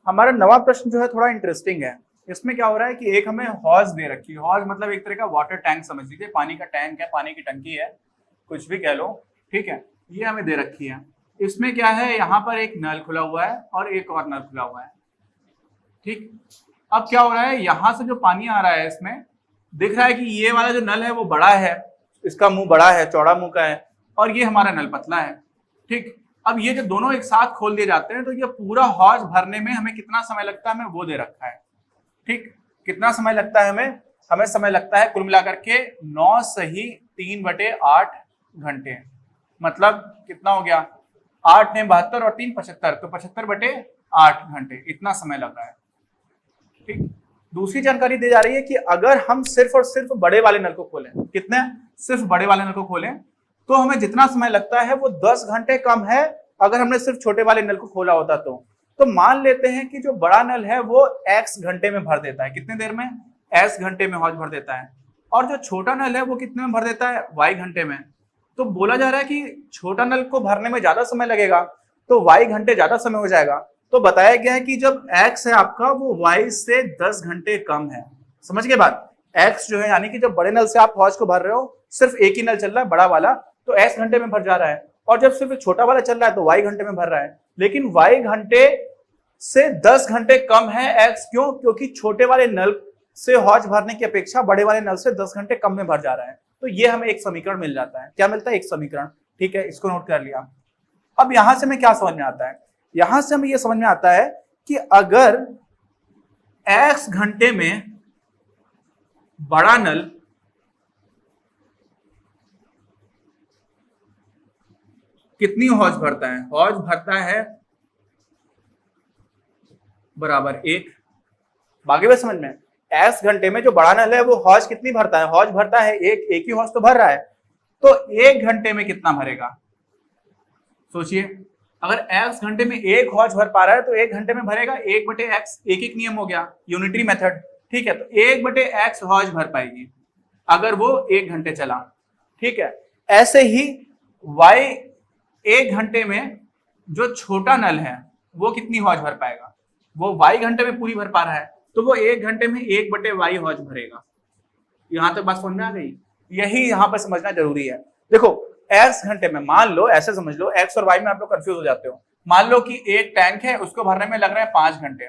हमारा नवा प्रश्न जो है थोड़ा इंटरेस्टिंग है। इसमें क्या हो रहा है कि एक हमें हौज दे रखी है। हौज मतलब एक तरह का वाटर टैंक समझ लीजिए, पानी का टैंक है, पानी की टंकी है, कुछ भी कह लो, ठीक है। ये हमें दे रखी है। इसमें क्या है, यहाँ पर एक नल खुला हुआ है और एक और नल खुला हुआ है, ठीक। अब क्या हो रहा है, यहाँ से जो पानी आ रहा है इसमें दिख रहा है कि ये वाला जो नल है वो बड़ा है, इसका मुंह बड़ा है, चौड़ा मुंह का है, और ये हमारा नल पतला है, ठीक। अब ये जब दोनों एक साथ खोल दिए जाते हैं तो ये पूरा हौज भरने में हमें कितना समय लगता है, हमें वो दे रखा है, ठीक। कितना समय लगता है हमें, हमें समय लगता है कुल मिलाकर के 9 सही 3/8 घंटे। मतलब कितना हो गया, 8 ने 72 और 3 75, तो 75/8 घंटे इतना समय लग रहा है, ठीक। दूसरी जानकारी दी जा रही है कि अगर हम सिर्फ और सिर्फ बड़े वाले नल को खोलें, कितने, सिर्फ बड़े वाले नल को खोलें, तो हमें जितना समय लगता है वो 10 घंटे कम है अगर हमने सिर्फ छोटे वाले नल को खोला होता तो मान लेते हैं कि जो बड़ा नल है वो x घंटे में भर देता है, कितने देर में, x घंटे में हौज भर देता है, और जो छोटा नल है वो कितने में भर देता है, y घंटे में। तो बोला जा रहा है कि छोटा नल को भरने में ज्यादा समय लगेगा तो y घंटे ज्यादा समय हो जाएगा। तो बताया गया है कि जब x है आपका वो y से 10 घंटे कम है। समझ गए बात, x जो है यानी कि जब बड़े नल से आप हौज को भर रहे हो, सिर्फ एक ही नल चल रहा है बड़ा वाला, तो x घंटे में भर जा रहा है, और जब सिर्फ छोटा वाला चल रहा है तो y घंटे में भर रहा है। लेकिन y घंटे से 10 घंटे कम है x, क्यों, क्योंकि छोटे वाले नल से हौज भरने की अपेक्षा बड़े वाले नल से 10 घंटे कम में भर जा रहा है। तो ये हमें एक समीकरण मिल जाता है। क्या मिलता है, एक समीकरण, ठीक है, इसको नोट कर लिया। अब यहां से हमें क्या समझ में आता है, यहां से हमें यह समझ में आता है कि अगर x घंटे में बड़ा नल कितनी हौज भरता है, हौज भरता है बराबर 1। बाकी बात समझ में, x घंटे में जो बड़ा नल है वो हौज कितनी भरता है, हौज भरता है एक ही हौज तो भर रहा है, तो 1 घंटे में कितना भरेगा, सोचिए। अगर x घंटे में एक हौज भर पा रहा है तो 1 घंटे में भरेगा 1/x, एक नियम हो गया, यूनिटरी मेथड, ठीक है। तो 1/x हौज भर पाएगी अगर वो 1 घंटे चला, ठीक है। ऐसे ही y 1 घंटे में जो छोटा नल है वो कितनी हौज भर पाएगा, वो y घंटे में पूरी भर पा रहा है तो वो 1 घंटे में 1/y हौज भरेगा। यहां तक बात समझ में आ गई, यही यहां पर समझना जरूरी है। देखो x घंटे में, मान लो ऐसे समझ लो, x और y में आप लोग कंफ्यूज हो जाते हो। मान लो कि एक टैंक है, उसको भरने में लग रहे हैं 5 घंटे,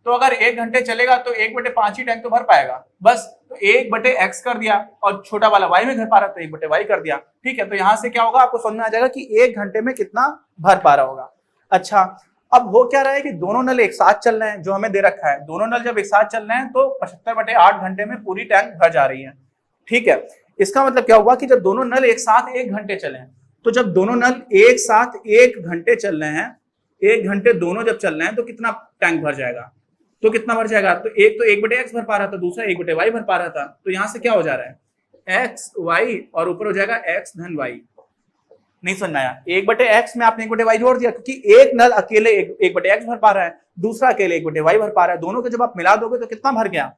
तो अगर 1 घंटे चलेगा तो 1/5 ही टैंक तो भर पाएगा बस, तो 1/x कर दिया, और छोटा वाला y में भर पा रहा तो 1/y कर दिया, ठीक है। तो यहां से क्या होगा, आपको समझ में आ जाएगा कि 1 घंटे में कितना भर पा रहा होगा। अच्छा, अब हो क्या रहा है कि दोनों नल एक साथ चल रहे हैं, जो हमें दे रखा है, दोनों नल जब एक साथ चल रहे हैं तो 75/8 घंटे में पूरी टैंक भर जा रही है, ठीक है। इसका मतलब क्या हुआ कि जब दोनों नल एक साथ 1 घंटे चले, तो जब दोनों नल एक साथ 1 घंटे चल रहे हैं, 1 घंटे दोनों जब चल रहे हैं तो कितना टैंक भर जाएगा, तो कितना भर जाएगा, तो एक तो 1/x भर पा रहा था, दूसरा 1/y भर पा रहा था, तो यहां से क्या हो जा रहा है, x y और ऊपर हो जाएगा x धन y। नहीं समझ में आया, 1/x में आपने 1/y जोड़ दिया, क्योंकि एक नल अकेले 1/x भर पा रहा है, दूसरा अकेले 1/y भर पा रहा है, दोनों को जब आप मिला दोगे तो कितना भर गया,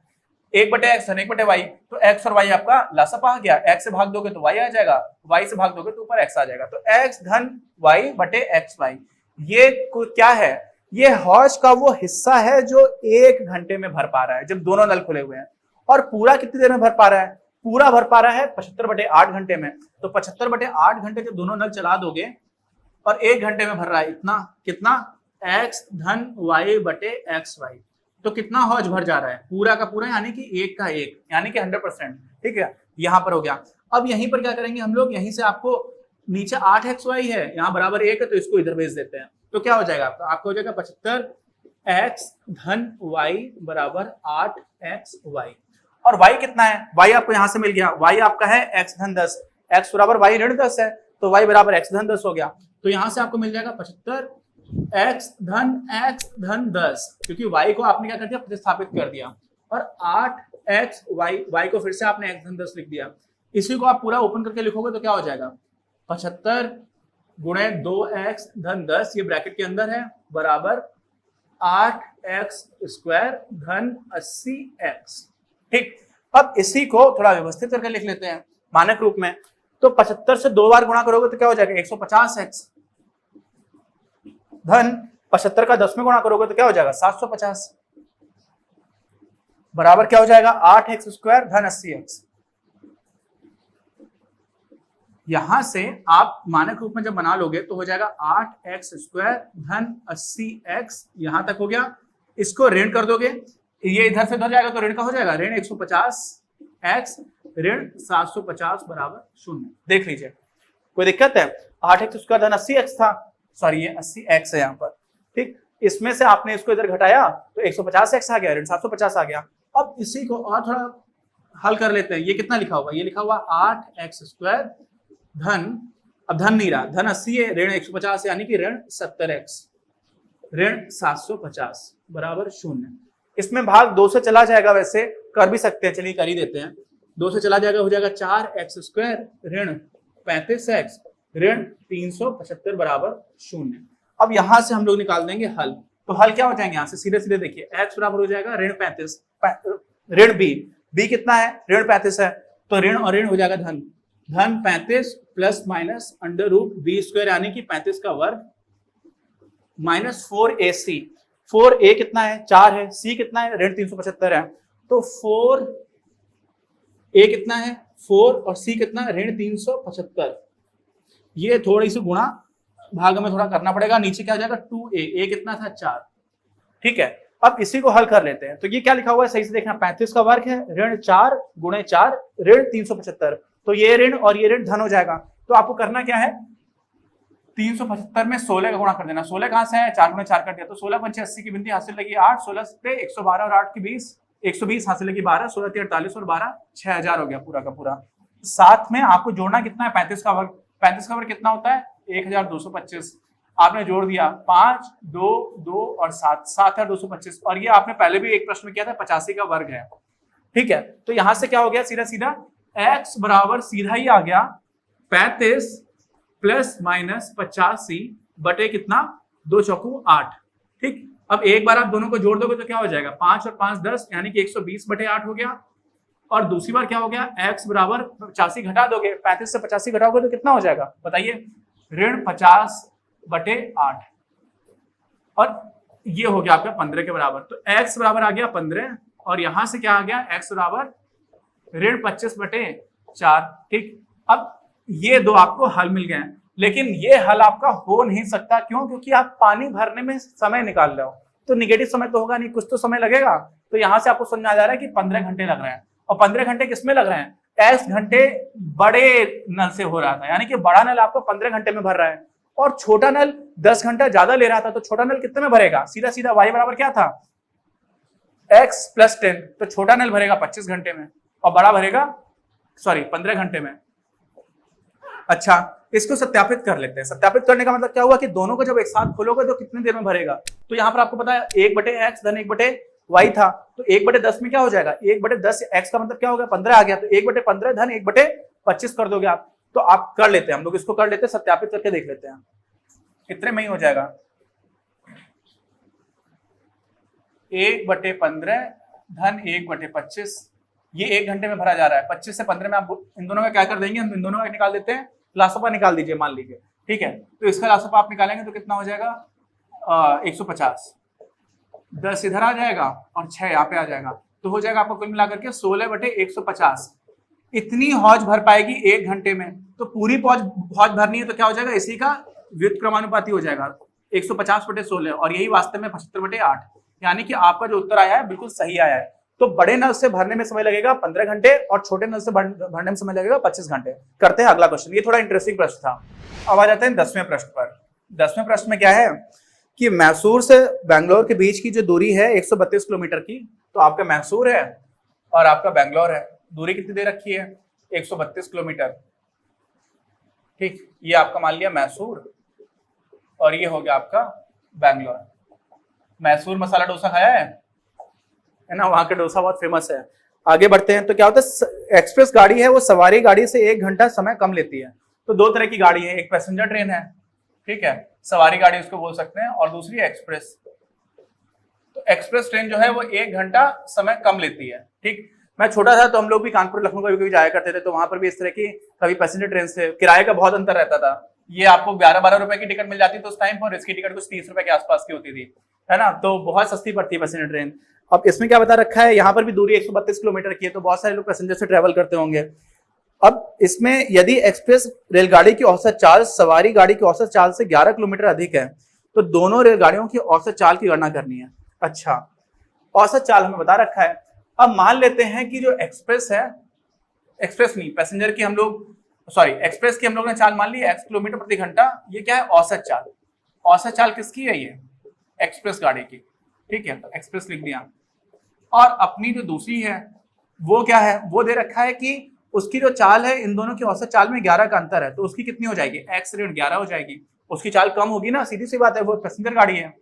1/x धन 1/y, तो x और y आपका लसापा आ गया, x से भाग दोगे तो y आ जाएगा, y से भाग दोगे तो ऊपर x आ जाएगा, तो x धन y/xy। ये क्या है, ये हौज का वो हिस्सा है जो 1 घंटे में भर पा रहा है जब दोनों नल खुले हुए हैं। और पूरा कितनी देर में भर पा रहा है, पूरा भर पा रहा है 75/8 घंटे में। तो 75/8 घंटे जब दोनों नल चला दोगे और 1 घंटे में भर रहा है, इतना कितना, x धन y/xy, तो कितना हौज भर जा रहा है, पूरा का पूरा, यानी कि 1 का 1, यानी कि 100%, ठीक है। यहां पर हो गया। अब यहीं पर क्या करेंगे हम लोग, यहीं से आपको नीचे 8xy है, यहाँ बराबर 1 है, तो इसको इधर भेज देते हैं, तो क्या हो जाएगा आपका हो जाएगा 75x धन y बराबर 8xy। और y कितना है, y आपको यहां से मिल गया, y आपका है x धन 10, x बराबर y ऋण 10 है, तो y बराबर x धन 10 हो गया। तो यहां से आपको मिल जाएगा 75x धन 10, क्योंकि y को आपने क्या कर दिया, प्रतिस्थापित कर दिया, और 8xy को फिर से आपने x धन 10 लिख दिया। इसी को आप पूरा ओपन करके लिखोगे तो क्या हो जाएगा, 75 गुणे 2x धन 10, ये ब्रैकेट के अंदर है, बराबर 8x स्क्वायर धन 80x, ठीक। अब इसी को थोड़ा व्यवस्थित करके लिख लेते हैं मानक रूप में। तो 75 से 2 बार गुणा करोगे तो क्या हो जाएगा 150x, धन 75 का 10 में गुणा करोगे तो क्या हो जाएगा 750, बराबर क्या हो जाएगा 8x स्क्वायर धन 80x। यहां से आप मानक रूप में जब बना लोगे तो हो जाएगा 8x स्क्वायर धन 80x, यहां तक हो गया। इसको ऋण कर दोगे, ये इधर से उधर जाएगा तो ऋण का हो जाएगा ऋण 150x ऋण 750 बराबर 0। देख लीजिए कोई दिक्कत है? 8x स्क्वायर धन 80x था, सॉरी ये 80x है यहाँ पर, ठीक। इसमें से आपने इसको इधर घटाया तो 150x आ गया, ऋण 750 आ गया। अब इसी को और थोड़ा हल कर लेते हैं। ये कितना लिखा हुआ? ये लिखा हुआ 8x स्क्वायर धन, अब धन नहीं रहा, धन 80 है, ऋण 150 यानी कि ऋण 70x ऋण 750 बराबर 0। इसमें भाग 2 से चला जाएगा, वैसे कर भी सकते हैं, चलिए कर ही देते हैं। 2 से चला जाएगा, हो जाएगा 4x स्क्वायर ऋण 35x ऋण 375 बराबर 0। अब यहां से हम लोग निकाल देंगे हल, तो हल क्या हो जाएंगे यहाँ से? सीधे सीधे देखिए, x बराबर हो जाएगा ऋण 35 ऋण b कितना है? ऋण 35 है, तो ऋण और ऋण हो जाएगा धन, धन 35 plus minus under root b square यानी कि 35 का वर्ग माइनस 4ac। 4a कितना है? 4 है, c कितना है? ऋण 375 है, तो 4a कितना है? 4 और c कितना है? ऋण 375। ये थोड़ी सी गुणा भाग में थोड़ा करना पड़ेगा, नीचे क्या हो जाएगा 2a, कितना था? 4, ठीक है। अब इसी को हल कर लेते हैं। तो ये क्या लिखा हुआ है? सही से देखना, 35 का वर्ग है ऋण 4 गुणे 4 ऋण 375, तो ये ऋण और ये ऋण धन हो जाएगा। तो आपको करना क्या है? 375 में 16 का गुणा कर देना। 16 कहां से है? 4 गुणे 4 कर दिया, तो 16 पंचे 80 की गिनती हासिल लगी 8, 16 पे 112 और 8 की 20, 120 हासिल लगी 12, 16 3 48 और 12 6000 हो गया पूरा का पूरा। साथ में आपको जोड़ना कितना है? 35 का वर्ग। 35 का वर्ग कितना होता है? 1225। आपने जोड़ दिया 5 2 2 और 7, 7225, और ये आपने पहले भी एक प्रश्न में किया था, 85 का वर्ग है, ठीक है। तो यहां से क्या हो गया? सीधा सीधा x बराबर सीधा ही आ गया 35 प्लस माइनस 85 बटे कितना? 2 चौकू 8, ठीक। अब एक बार आप दोनों को जोड़ दोगे तो क्या हो जाएगा? 5 और 5 10 यानी कि 120 बटे 8 हो गया। और दूसरी बार क्या हो गया? x बराबर 85 घटा दोगे, 35 से 85 घटाओगे तो कितना हो जाएगा बताइए? ऋण 50 बटे 8, और ये हो गया आपका 15 के बराबर। तो x बराबर आ गया 15, और यहां से क्या आ गया? x बराबर ऋण 25 बटे 4, ठीक। अब ये दो आपको हल मिल गए, लेकिन ये हल आपका हो नहीं सकता। क्यों? क्योंकि आप पानी भरने में समय निकाल रहे हो, तो निगेटिव समय तो होगा नहीं, कुछ तो समय लगेगा। तो यहां से आपको समझ आ जा रहा है कि 15 घंटे लग रहे हैं, और 15 घंटे किसमें लग रहे हैं? x घंटे बड़े नल से हो रहा था, यानी कि बड़ा नल आपको 15 घंटे में भर रहा है, और छोटा नल 10 घंटा ज्यादा ले रहा था, तो छोटा नल कितने में भरेगा? सीधा सीधा y बराबर क्या था? x प्लस 10, तो छोटा नल भरेगा 25 घंटे में और बड़ा भरेगा 15 घंटे में। अच्छा, इसको सत्यापित कर लेते हैं। सत्यापित करने का मतलब क्या हुआ कि दोनों को जब एक साथ खोलोगे तो कितनी देर में भरेगा? तो यहाँ पर आपको पता है 1/x धन 1/y था, तो 1/10 में क्या हो जाएगा? 1/10 x का मतलब क्या हो गया? 15 आ गया, तो 1/15 धन 1/25 कर दोगे आप। तो आप कर लेते हैं, हम लोग इसको कर लेते हैं, सत्यापित करके देख लेते हैं, इतने में ही हो जाएगा। 1/15 धन 1/25, ये 1 घंटे में भरा जा रहा है। 25 से 15 में आप इन दोनों का क्या कर देंगे? हम इन दोनों का निकाल देते हैं, लासपा निकाल दीजिए मान लीजिए, ठीक है। तो इसका लासपा आप निकालेंगे तो कितना हो जाएगा? 150, 10 इधर आ जाएगा और 6 यहाँ पे आ जाएगा, तो हो जाएगा आपको कुल मिलाकर के 16/150। इतनी हौज भर पाएगी 1 घंटे में। तो पूरी हौज भरनी है तो क्या हो जाएगा? इसी का व्युत्क्रमानुपाती हो जाएगा 150/16, और यही वास्तव में 75/8, यानी कि आपका जो उत्तर आया है बिल्कुल सही आया है। तो बड़े नल से भरने में समय लगेगा 15 घंटे और छोटे नल से भरने में समय लगेगा 25 घंटे। करते हैं अगला क्वेश्चन, ये थोड़ा इंटरेस्टिंग प्रश्न था। अब आ जाते हैं 10वें प्रश्न पर। 10वें प्रश्न में क्या है कि मैसूर से बेंगलोर के बीच की जो दूरी है 132 किलोमीटर की, तो आपका मैसूर है और आपका बेंगलोर है, दूरी कितनी दे रखी है? 132 किलोमीटर, ठीक। ये आपका मान लिया मैसूर और ये हो गया आपका बेंगलोर। मैसूर मसाला डोसा खाया है ना? वहां का डोसा बहुत फेमस है। आगे बढ़ते हैं, तो क्या होता है, एक्सप्रेस गाड़ी है वो सवारी गाड़ी से 1 घंटा समय कम लेती है। तो 2 तरह की गाड़ी है, एक पैसेंजर ट्रेन है, ठीक है, सवारी गाड़ी उसको बोल सकते हैं, और दूसरी एक्सप्रेस। तो एक्सप्रेस ट्रेन जो है वो 1 घंटा समय कम लेती है, ठीक। मैं छोटा था तो हम लोग भी कानपुर लखनऊ कभी कभी जाया करते थे, तो वहां पर भी इस तरह की कभी पैसेंजर ट्रेन से किराए का बहुत अंतर रहता था। ये आपको 12-12 रुपए की टिकट मिल जाती थी उस टाइम पर, इसकी टिकट कुछ 30 रुपए के आसपास की होती थी, है ना, तो बहुत सस्ती पड़ती है पैसेंजर ट्रेन। अब इसमें क्या बता रखा है, यहाँ पर भी दूरी 132 किलोमीटर की है, तो बहुत सारे लोग पैसेंजर से ट्रेवल करते होंगे। अब इसमें यदि एक्सप्रेस रेलगाड़ी की औसत चाल सवारी गाड़ी की औसत चाल से 11 किलोमीटर अधिक है, तो दोनों रेलगाड़ियों की औसत चाल की गणना करनी है। अच्छा, औसत चाल हमें बता रखा है। अब मान लेते हैं कि जो एक्सप्रेस है, एक्सप्रेस नहीं पैसेंजर की, हम लोग सॉरी एक्सप्रेस की हम लोग ने चाल मान ली x किलोमीटर प्रति घंटा, ये क्या है, औसत चाल। औसत चाल किसकी है, ये एक्सप्रेस गाड़ी की, ठीक है, तो एक्सप्रेस लिख दिया। और अपनी जो दूसरी है वो क्या है, वो दे रखा है कि उसकी जो चाल है, इन दोनों की औसत चाल में 11 का अंतर है, तो उसकी कितनी हो जाएगी, x ऋण 11 हो जाएगी। उसकी चाल कम होगी ना, सीधी सी बात है, वो पैसेंजर गाड़ी है।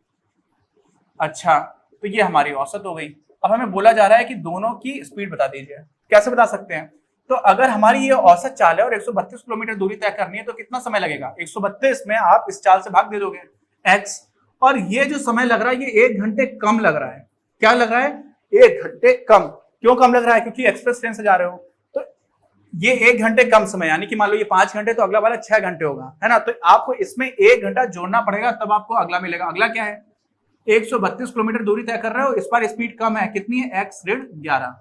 अच्छा, तो ये हमारी औसत हो गई। अब हमें बोला जा रहा है कि दोनों की स्पीड बता दीजिए। कैसे बता सकते हैं, तो अगर हमारी ये औसत चाल है और 132 किलोमीटर दूरी तय करनी है, तो कितना समय लगेगा, 132 में आप इस चाल से भाग दे दोगे x, और ये जो समय लग रहा है ये 1 घंटे कम लग रहा है। क्या लग रहा है, 1 घंटे कम। क्यों कम लग रहा है, क्योंकि एक्सप्रेस ट्रेन से जा रहे हो, तो ये 1 घंटे कम समय, यानी कि मान लो ये 5 घंटे, तो अगला वाला 6 घंटे होगा, है ना, तो आपको इसमें 1 घंटा जोड़ना पड़ेगा, तब आपको अगला मिलेगा। अगला क्या है, 132 किलोमीटर दूरी तय कर रहे हो, इस बार स्पीड कम है, कितनी है, x ऋण 11।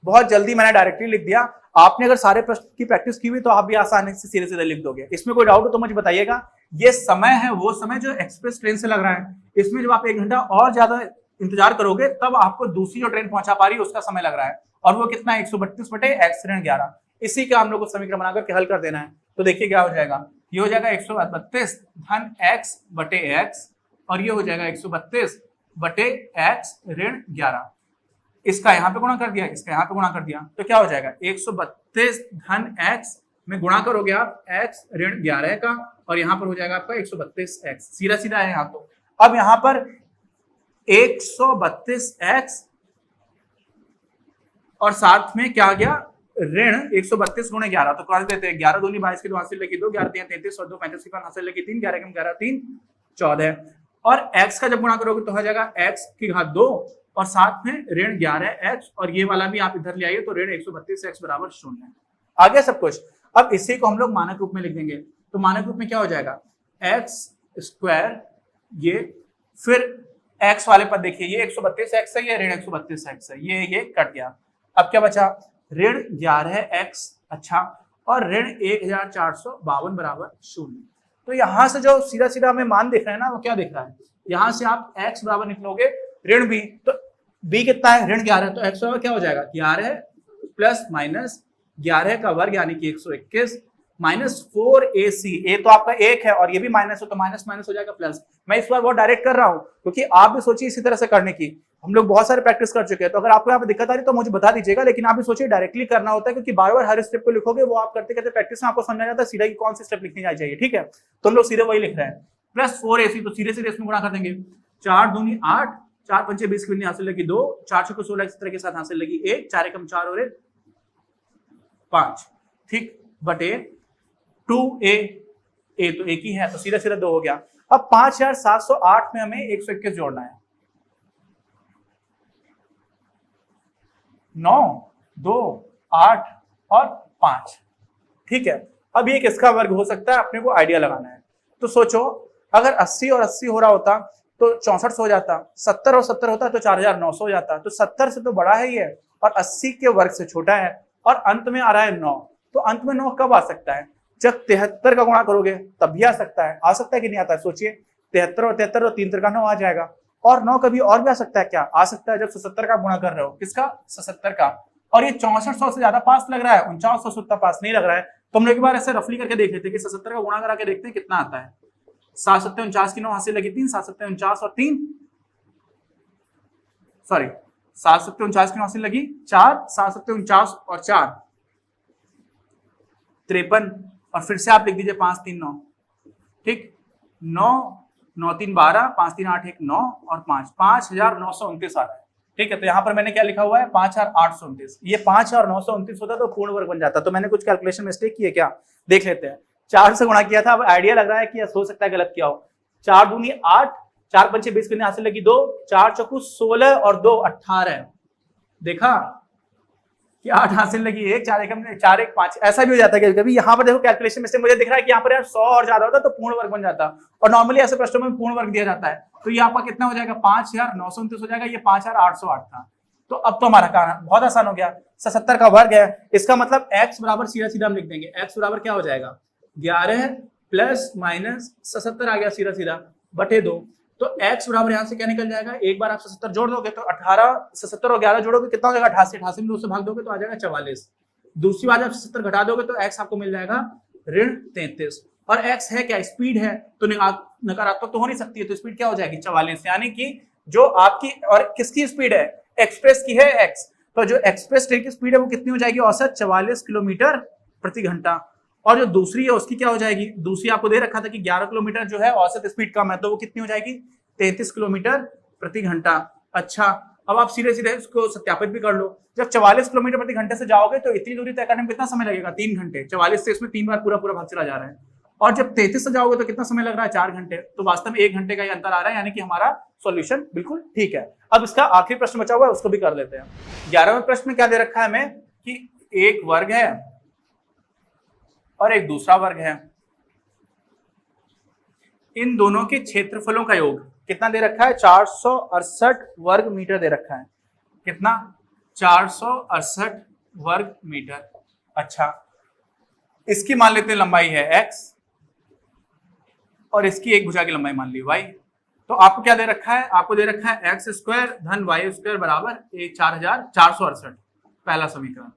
बहुत जल्दी मैंने डायरेक्टली लिख दिया। आपने अगर सारे प्रश्न की प्रैक्टिस की हुई तो आप भी आसानी से सीधे सीधे लिख दोगे। इसमें कोई डाउट हो तो मुझे बताइएगा। ये समय है वो समय जो एक्सप्रेस ट्रेन से लग रहा है, इसमें जब आप 1 घंटा और ज्यादा इंतजार करोगे तब आपको दूसरी जो ट्रेन पहुंचा पा रही है उसका समय लग रहा है, और वो कितना है, 132 बटे x ऋण 11। इसी का हम लोग को समीकरण बनाकर के हल कर देना है। तो देखिए क्या हो जाएगा, ये हो जाएगा 132 धन x बटे x, और ये हो जाएगा 132 बटे x ऋण 11। इसका यहां पे गुणा कर दिया, इसका यहां पे गुणा कर दिया, तो क्या हो जाएगा, 132 धन x में गुणा करोगे आप x ऋण 11 का, और यहां पर हो जाएगा आपका 132x, सीधा सीधा है यहाँ। तो अब यहां पर 132x और साथ में क्या आ गया, ऋण 132 गुणे 11, तो कर देते हैं 11 दूनी 22 की 2 हासिल लगी 2, 11 3 33 और 2 35 की 5 हासिल लगी 3, 11 कम 11 3 14, और x का जब गुणा करोगे तो हो जाएगा x की घात 2 और साथ में ऋण 11x, और ये वाला भी आप इधर ले आइए, तो ऋण 132x बराबर 0। आ गया सब कुछ। अब इसी को हम लोग मानक रूप में लिख देंगे, तो मानक रूप में क्या हो जाएगा, x स्क्वायर, ये फिर x वाले पद देखिए, ये 132x है, ये ऋण 132x है, ये कट गया। अब क्या बचा, ऋण 11x, अच्छा, और ऋण 1452 बराबर 0। तो यहां से जो सीधा सीधा हमें मान दिख रहा है ना, वो क्या दिख रहा है, यहां से आप x बराबर निकलोगे ऋण b, तो b कितना है, ऋण 11, तो x बराबर क्या हो जाएगा, 11 प्लस माइनस 11 का वर्ग यानी कि 121 माइनस 4ac, ए तो आपका 1 है और ये भी माइनस हो, तो माइनस माइनस हो जाएगा प्लस। मैं इस बार बहुत डायरेक्ट कर रहा हूं क्योंकि आप भी सोचिए इसी तरह से करने की, हम लोग बहुत सारे प्रैक्टिस कर चुके हैं, तो अगर आपको यहाँ पे दिक्कत आ रही तो मुझे बता दीजिएगा, लेकिन आप भी सोचिए डायरेक्टली करना होता है, क्योंकि बार बार हर स्टेप को लिखोगे, वो आप करते करते प्रैक्टिस में आपको समझ आ जाता है सीधा की कौन सी स्टेप लिखनी चाहिए, ठीक है, तो हम लोग सीधे वही लिख रहे हैं, प्लस 4ac, तो सीधे सीधे इसमें गुणा कर देंगे, 4 दूनी 8, 4 पंचे 20 की हासिल लगी 2, 4 छक्के 16 इस तरह के साथ हासिल लगी 1, 4 एकम 4 और 5, ठीक, बटे 2a, a तो एक ही है, तो सीधा सीधा 2 हो गया। अब 5708 में हमें 121 जोड़ना है, 9 2 8 और 5, ठीक है। अब ये किसका वर्ग हो सकता है, अपने को आइडिया लगाना है। तो सोचो अगर 80 और 80 हो रहा होता तो 6400 हो जाता, 70 और 70 होता तो 4900 हो जाता, तो 70 से तो बड़ा है ये और 80 के वर्ग से छोटा है, और अंत में आ रहा है 9, तो अंत में 9 कब आ सकता है, जब 73 का गुणा करोगे तब भी आ सकता है कि नहीं आता है, सोचिए 73 और 73 और 3 का 9 आ जाएगा, और 9 कभी और भी आ सकता है, क्या आ सकता है जब 77 का गुणा कर रहे हो, किसका, 77 का, और ये 6400 से ज्यादा पास लग रहा है, 4900 से उतना पास नहीं लग रहा है, तो हम लोग एक बार ऐसे रफली करके देख लेते हैं कि 77 का गुणा करा के देखते हैं कितना आता है, 7 7 49 की 9 हासिल लगी 3, 7 7 49 और 3, सॉरी 7 7 49 की 9 हासिल लगी 4, 7 7 49 और 4 53, और फिर से आप लिख दीजिए 5 3 9, ठीक, 9 9 3 12, 5 3 8 1 9 और 5, 5929 आ रहा है, ठीक है। तो यहाँ पर मैंने क्या लिखा हुआ है, 5829, ये 5929 होता तो पूर्ण वर्ग बन जाता, तो मैंने कुछ कैलकुलेशन मिस्टेक की है क्या, देख लेते हैं। 4 से गुणा किया था, अब आइडिया लग रहा है कि हो सकता है गलत किया हो, 4 दूनी 8, 4 पंचे 20 की हासिल लगी 2, 4 चौकू 16 और 2 18, देखा कि 8 हाथ से लगी 1, 4 एकम 4 1 5, ऐसा भी हो जाता है कभी। यहाँ पर देखो कैलकुलेशन में से मुझे दिख रहा है कि यहाँ पर यार 100 और ज्यादा होता तो पूर्ण वर्ग बन जाता, और नॉर्मली ऐसे प्रश्नों में पूर्ण वर्ग दिया जाता है। तो ये आपका कितना हो जाएगा 5929 हो जाएगा, ये 5808 था। तो अब तो हमारा काम बहुत आसान हो गया, 77 का वर्ग है, इसका मतलब x बराबर सीधा सीधा हम लिख देंगे, x बराबर क्या हो जाएगा 11 प्लस माइनस 77 आ गया सीधा सीधा बटे 2। तो x बराबर यहाँ से क्या निकल जाएगा, एक बार आप 77 जोड़ दोगे तो 18, 77 और 11 जोड़ोगे कितना हो जाएगा 88, 88 में 2 से भाग दोगे तो आ जाएगा 44। दूसरी बार जब 77 घटा दोगे तो x आपको मिल जाएगा ऋण 33, और x है क्या स्पीड है, तो नकारात्मक तो हो नहीं सकती है, तो स्पीड क्या हो जाएगी 44, यानी कि जो आपकी और किसकी स्पीड है एक्सप्रेस की है x, तो जो एक्सप्रेस ट्रेन की स्पीड है वो कितनी हो जाएगी औसत 44 किलोमीटर प्रति घंटा, और जो दूसरी है उसकी क्या हो जाएगी, दूसरी आपको दे रखा था कि 11 किलोमीटर जो है औसत स्पीड कम है, तो वो कितनी हो जाएगी 33 किलोमीटर प्रति घंटा। अच्छा, अब आप सीधे सीधे इसको सत्यापित भी कर लो, जब 44 किलोमीटर प्रति घंटे से जाओगे तो इतनी दूरी तय करने में कितना समय लगेगा 3 घंटे, 44 से इसमें 3 बार पूरा पूरा भाग चला जा रहा है, और जब 33 से जाओगे तो कितना समय लग रहा है 4 घंटे, तो वास्तव में 1 घंटे का ही अंतर आ रहा है, यानी कि हमारा सॉल्यूशन बिल्कुल ठीक है। अब इसका आखिरी प्रश्न बचा हुआ है उसको भी कर लेते हैं। 11वें प्रश्न में क्या दे रखा है हमें कि एक वर्ग है और एक दूसरा वर्ग है, इन दोनों के क्षेत्रफलों का योग कितना दे रखा है 468 वर्ग मीटर दे रखा है, कितना 468 वर्ग मीटर। अच्छा, इसकी मान लेते हैं लंबाई है x और इसकी एक भुजा की लंबाई मान ली y, तो आपको क्या दे रखा है, आपको दे रखा है x स्क्वायर धन y स्क्वायर बराबर 4468, पहला समीकरण।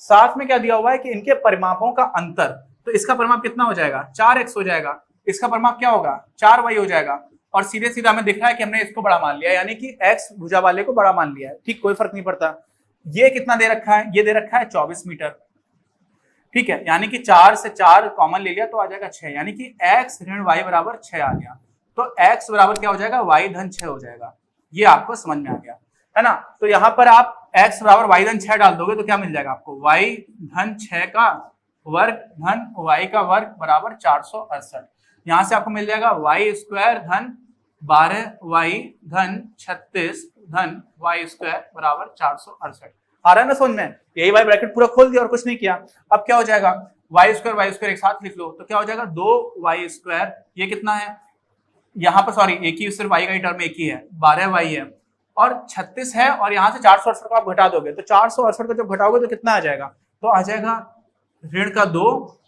साथ में क्या दिया हुआ है कि इनके परिमापों का अंतर, तो इसका परिमाप कितना हो जाएगा 4x हो जाएगा, इसका परिमाप क्या होगा 4y हो जाएगा, और सीधे सीधा हमें दिख रहा है कि हमने इसको बड़ा मान लिया, यानी कि x भुजा वाले को बड़ा मान लिया है, ठीक, कोई फर्क नहीं पड़ता। ये कितना दे रखा है, ये दे रखा है 24 मीटर, ठीक है, यानी कि 4 से 4 कॉमन ले लिया तो आ जाएगा 6, यानी कि x ऋण y बराबर 6 आ गया, तो x बराबर क्या हो जाएगा y धन 6 हो जाएगा, ये आपको समझ में आ गया है ना। तो यहाँ पर आप x बराबर y धन 6 डाल दोगे तो क्या मिल जाएगा आपको y धन 6 का वर्ग धन y का वर्ग बराबर 468, यहाँ से आपको मिल जाएगा y स्क्वायर धन 12y धन 36 धन y स्क्वायर बराबर 468। आ रहा है ना समझ में, यही वाई ब्रैकेट पूरा खोल दिया और कुछ नहीं किया। अब क्या हो जाएगा y स्क्वायर एक साथ लिख लो तो क्या हो जाएगा 2y स्क्वायर, ये कितना है यहाँ पर, सॉरी एक ही सिर्फ y का ही टर्म एक ही है 12y है, और 36 है, और यहाँ से 468 को आप घटा दोगे तो 468 को जब घटाओगे तो कितना आ जाएगा, तो आ जाएगा ऋण का 2,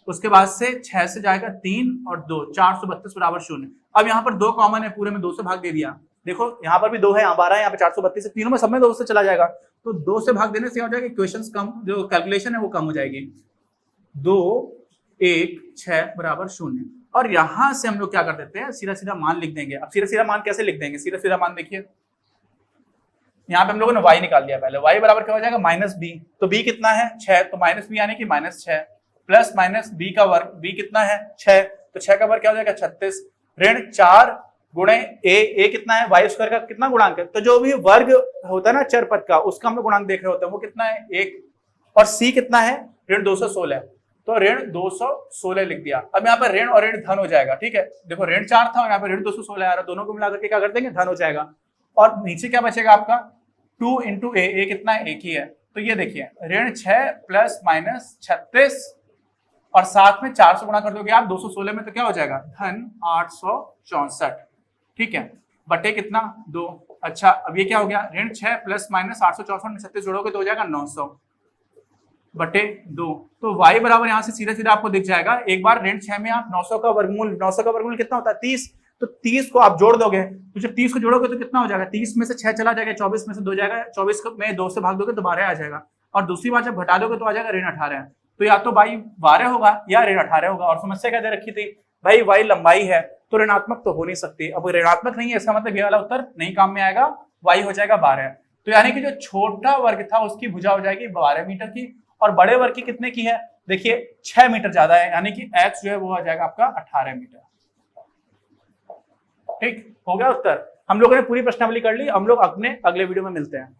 उसके बाद से 6 से जाएगा 3 और 2, 432 बराबर 0। अब यहाँ पर 2 कॉमन है, पूरे में 2 से भाग दे दिया, देखो यहाँ पर भी 2 है, यहाँ 12 है, यहाँ पे 432 है, तीनों में सब में 2 से चला जाएगा, तो 2 से भाग देने से हो जाएगा इक्वेशंस कम, जो कैलकुलेशन है वो कम हो जाएगी, 2 1 6 बराबर 0। और यहां से हम लोग क्या कर देते हैं सीधा सीधा मान लिख देंगे। अब सीधा सीधा मान कैसे लिख देंगे, सीधा सीधा मान देखिए, यहाँ पे हम लोगों ने y निकाल दिया पहले, y बराबर क्या हो जाएगा माइनस बी, तो b कितना है 6, तो माइनस बी यानी कि -6 प्लस माइनस b का वर्ग, b कितना है 6, तो 6 का वर्ग क्या हो जाएगा 36 ऋण 4 गुणे a कितना है y स्क्वायर का कितना गुणांक है, तो जो भी वर्ग होता है ना चर पद का उसका हम लोग गुणांक देख रहे होते हैं वो कितना है 1, और c कितना है ऋण 216, तो ऋण 216 लिख दिया। अब यहाँ पर ऋण और ऋण धन हो जाएगा, ठीक है, देखो ऋण 4 था और यहाँ पर ऋण 216 आ रहा, दोनों को मिलाकर के क्या कर देंगे धन हो जाएगा, और नीचे क्या बचेगा आपका 2 इंटू ए कितना है एक ही है, तो ये देखिए ऋण 6 प्लस माइनस 36 और साथ में 4 से गुणा कर दोगे आप 216 में, तो क्या हो जाएगा धन 864, ठीक है, बटे कितना 2। अच्छा, अब ये क्या हो गया ऋण 6 प्लस माइनस 864 में 36 जोड़ोगे तो हो जाएगा 900 बटे 2, तो y बराबर यहाँ से सीधा सीधा आपको दिख जाएगा, एक बार ऋण 6 में आप 900 का वर्गमूल कितना होता है 30, तो 30 को आप जोड़ दोगे, तो जब 30 को जोड़ोगे तो कितना हो जाएगा 30 में से 6 चला जाएगा, 24 में से 2 जाएगा, 24 में 2 से भाग दोगे तो 12 आ जाएगा, और दूसरी बार जब घटा दोगे तो आ जाएगा ऋण 18, तो या तो y 12 होगा या ऋण 18 होगा। और समस्या क्या दे रखी थी भाई y लंबाई है तो ऋणात्मक तो हो नहीं सकती, अब ऋणात्मक नहीं है इसका मतलब ये वाला उत्तर नहीं काम में आएगा, y हो जाएगा 12, तो यानी कि जो छोटा वर्ग था उसकी भुजा हो जाएगी 12 मीटर की, और बड़े वर्ग की कितने की है देखिए 6 मीटर ज्यादा है, यानी कि x जो है वो आ जाएगा आपका 18 मीटर। ठीक हो गया उत्तर, हम लोगों ने पूरी प्रश्नावली कर ली, हम लोग अपने अगले वीडियो में मिलते हैं।